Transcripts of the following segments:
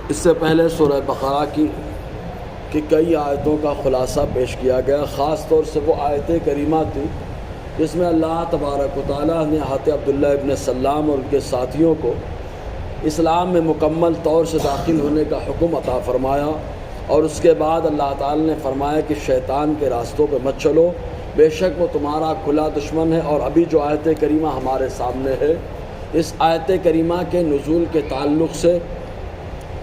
اس سے پہلے سورہ بقرہ کی کئی آیتوں کا خلاصہ پیش کیا گیا، خاص طور سے وہ آیت کریمہ تھی جس میں اللہ تبارک و تعالیٰ نے حضرت عبداللہ ابن سلام اور ان کے ساتھیوں کو اسلام میں مکمل طور سے داخل ہونے کا حکم عطا فرمایا، اور اس کے بعد اللہ تعالیٰ نے فرمایا کہ شیطان کے راستوں پہ مت چلو، بے شک وہ تمہارا کھلا دشمن ہے۔ اور ابھی جو آیت کریمہ ہمارے سامنے ہے، اس آیت کریمہ کے نزول کے تعلق سے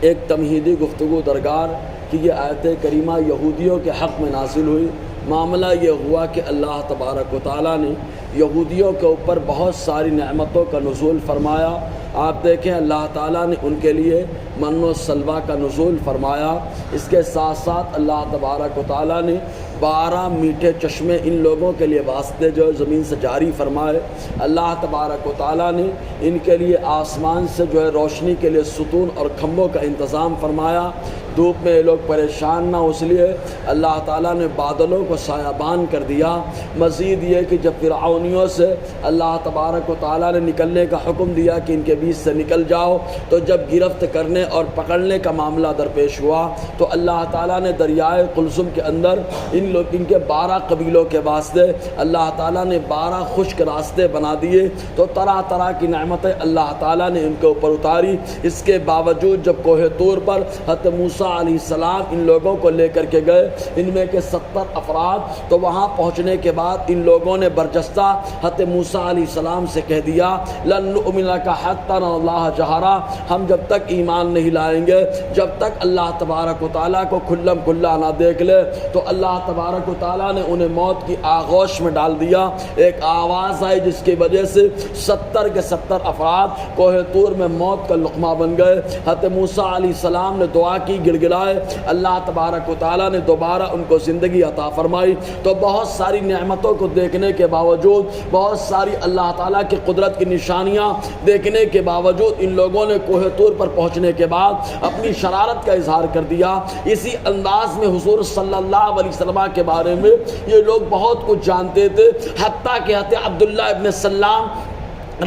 ایک تمہیدی گفتگو درکار کہ یہ آیت کریمہ یہودیوں کے حق میں نازل ہوئی۔ معاملہ یہ ہوا کہ اللہ تبارک و تعالیٰ نے یہودیوں کے اوپر بہت ساری نعمتوں کا نزول فرمایا۔ آپ دیکھیں اللہ تعالیٰ نے ان کے لیے من و سلوہ کا نزول فرمایا، اس کے ساتھ ساتھ اللہ تبارک و تعالیٰ نے 12 میٹھے چشمے ان لوگوں کے لیے واسطے جو زمین سے جاری فرمائے۔ اللہ تبارک و تعالیٰ نے ان کے لیے آسمان سے جو ہے روشنی کے لیے ستون اور کھمبوں کا انتظام فرمایا، دھوپ میں یہ لوگ پریشان نہ ہو، اس لیے اللہ تعالیٰ نے بادلوں کو سایہ کر دیا۔ مزید یہ کہ جب فرعونیوں سے اللہ تبارک و تعالیٰ نے نکلنے کا حکم دیا کہ ان کے بیچ سے نکل جاؤ، تو جب گرفت کرنے اور پکڑنے کا معاملہ درپیش ہوا تو اللہ تعالیٰ نے دریائے قلزم کے اندر ان کے 12 قبیلوں کے واسطے اللہ تعالیٰ نے 12 خشک راستے بنا دیے، تو طرح طرح کی نعمتیں اللہ تعالیٰ نے ان کے اوپر اتاری۔ اس کے باوجود جب کوہ طور پر حضرت موسیٰ علیہ السلام ان لوگوں کو لے کر کے گئے، ان میں کے 70 افراد، تو وہاں پہنچنے کے بعد ان لوگوں نے برجستہ حضرت موسیٰ علیہ السلام سے کہہ دیا لن نؤمن لک حتی نر اللہ جہرا، ہم جب تک ایمان نہیں لائیں گے جب تک اللہ تبارک و تعالیٰ کو کھلم کھلا نہ دیکھ لے۔ تو اللہ تبارک و تعالیٰ نے انہیں موت کی آغوش میں ڈال دیا۔ ایک آواز آئی جس کی وجہ سے 70 کے 70 افراد کوہ طور میں موت کا لقمہ بن گئے۔ حضرت موسیٰ علیہ السلام نے دعا کی، گڑ گڑائے، اللہ تبارک و تعالیٰ نے دوبارہ ان کو زندگی عطا فرمائی۔ تو بہت ساری نعمتوں کو دیکھنے کے باوجود، بہت ساری اللہ تعالیٰ کی قدرت کی نشانیاں دیکھنے کے باوجود ان لوگوں نے کوہ طور پر پہنچنے کے بعد اپنی شرارت کا اظہار کر دیا۔ اسی انداز میں حضور صلی اللہ علیہ وسلم کے بارے میں یہ لوگ بہت کچھ جانتے تھے، حتیٰ کہ حضرت عبداللہ ابن سلام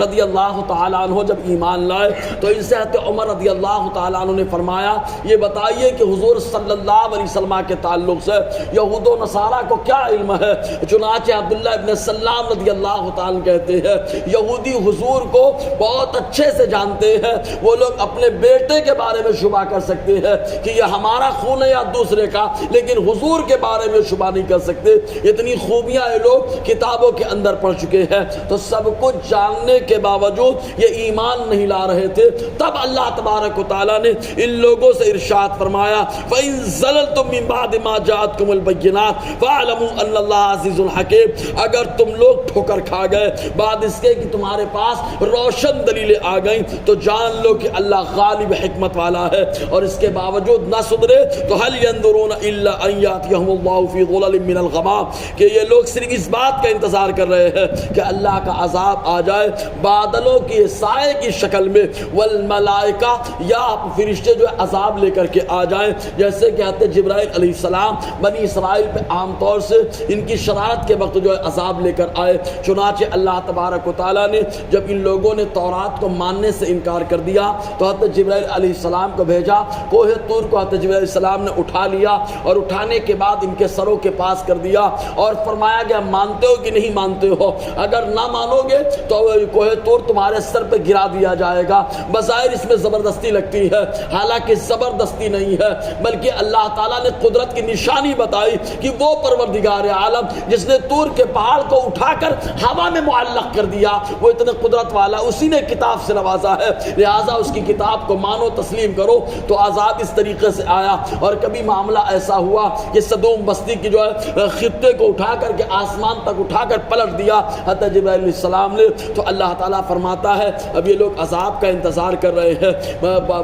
رضی اللہ تعالیٰ عنہ جب ایمان لائے تو ان سے حضرت عمر رضی اللہ تعالیٰ عنہ نے فرمایا یہ بتائیے کہ حضور صلی اللہ علیہ وسلم کے تعلق سے یہود و نصارہ کو کیا علم ہے؟ چنانچہ عبداللہ ابن سلام رضی اللہ تعالیٰ کہتے ہیں یہودی حضور کو بہت اچھے سے جانتے ہیں، وہ لوگ اپنے بیٹے کے بارے میں شبہ کر سکتے ہیں کہ یہ ہمارا خون ہے یا دوسرے کا، لیکن حضور کے بارے میں شبہ نہیں کر سکتے۔ اتنی خوبیاں یہ لوگ کتابوں کے اندر پڑھ چکے ہیں۔ تو سب کچھ جاننے کے باوجود یہ ایمان نہیں لا رہے تھے، تب اللہ تبارک و تعالیٰ نے ان لوگوں سے ارشاد فرمایا فَإِن زَلَلْتُم مِّن بَعْدِ مَا جَاءَتْكُمُ الْبَيِّنَاتُ فَاعْلَمُوا أَنَّ اللَّهَ عَزِيزٌ حَكِيمٌ، اگر تم لوگ ٹھوکر کھا گئے بعد اس کے کہ تمہارے پاس روشن دلیلیں آ گئیں، تو جان لو کہ اللہ غالب حکمت والا ہے، اور اس کے باوجود نہ سدھرے تو هَلْ يَنظُرُونَ إِلَّا أَن يَأْتِيَهُمُ اللَّهُ فِي ظُلَلٍ مِّنَ الْغَمَامِ، کہ یہ لوگ صرف اس بات کا انتظار کر رہے ہیں کہ اللہ کا عذاب آ جائے بادلوں کی سائے کی شکل میں، والملائکہ یا فرشتے جو عذاب لے کر کے آ جائیں، جیسے کہ حضرت جبرائیل علیہ السلام بنی اسرائیل پہ عام طور سے ان کی شرارت کے وقت جو ہے عذاب لے کر آئے۔ چنانچہ اللہ تبارک و تعالیٰ نے جب ان لوگوں نے تورات کو ماننے سے انکار کر دیا تو حضرت جبرائیل علیہ السلام کو بھیجا، کوہ طور کو حضرت جبرائیل علیہ السلام نے اٹھا لیا، اور اٹھانے کے بعد ان کے سروں کے پاس کر دیا اور فرمایا گیا مانتے ہو کہ نہیں مانتے ہو؟ اگر نہ مانو گے تو کوہ طور تمہارے سر پہ گرا دیا جائے گا۔ بظاہر اس میں زبردستی لگتی ہے، حالانکہ زبردستی نہیں ہے، بلکہ اللہ تعالیٰ نے قدرت کی نشانی بتائی کہ وہ پروردگار عالم جس نے طور کے پہاڑ کو اٹھا کر ہوا میں معلق کر دیا، وہ اتنے قدرت والا، اسی نے کتاب سے نوازا ہے، لہٰذا اس کی کتاب کو مانو، تسلیم کرو۔ تو عذاب اس طریقے سے آیا۔ اور کبھی معاملہ ایسا ہوا کہ صدوم بستی کی جو ہے خطے کو اٹھا کر کے آسمان تک اٹھا کر پلٹ دیا حضرت جبرائیل علیہ السلام نے۔ تو اللہ تعالیٰ فرماتا ہے اب یہ لوگ عذاب کا انتظار کر رہے ہیں،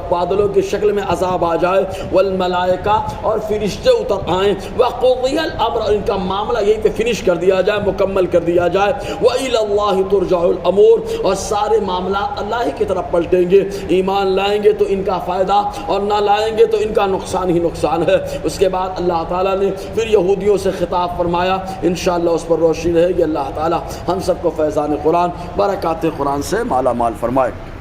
بادلوں کی شکل میں عذاب آ جائے، والملائکہ اور فرشتے اتر آئیں، وقضی الامر، اور ان کا معاملہ یہیں پہ فنش کر دیا جائے، مکمل کر دیا جائے، وإلی اللہ ترجع الامور، اور سارے معاملات اللہ ہی کی طرف پلٹیں گے۔ ایمان لائیں گے تو ان کا فائدہ، اور نہ لائیں گے تو ان کا نقصان ہی نقصان ہے۔ اس کے بعد اللہ تعالیٰ نے پھر یہودیوں سے خطاب فرمایا، انشاءاللہ اس پر روشنی رہے گی۔ اللہ تعالیٰ ہم سب کو فیضان قرآن، برکات قرآن سے مالا مال فرمائے۔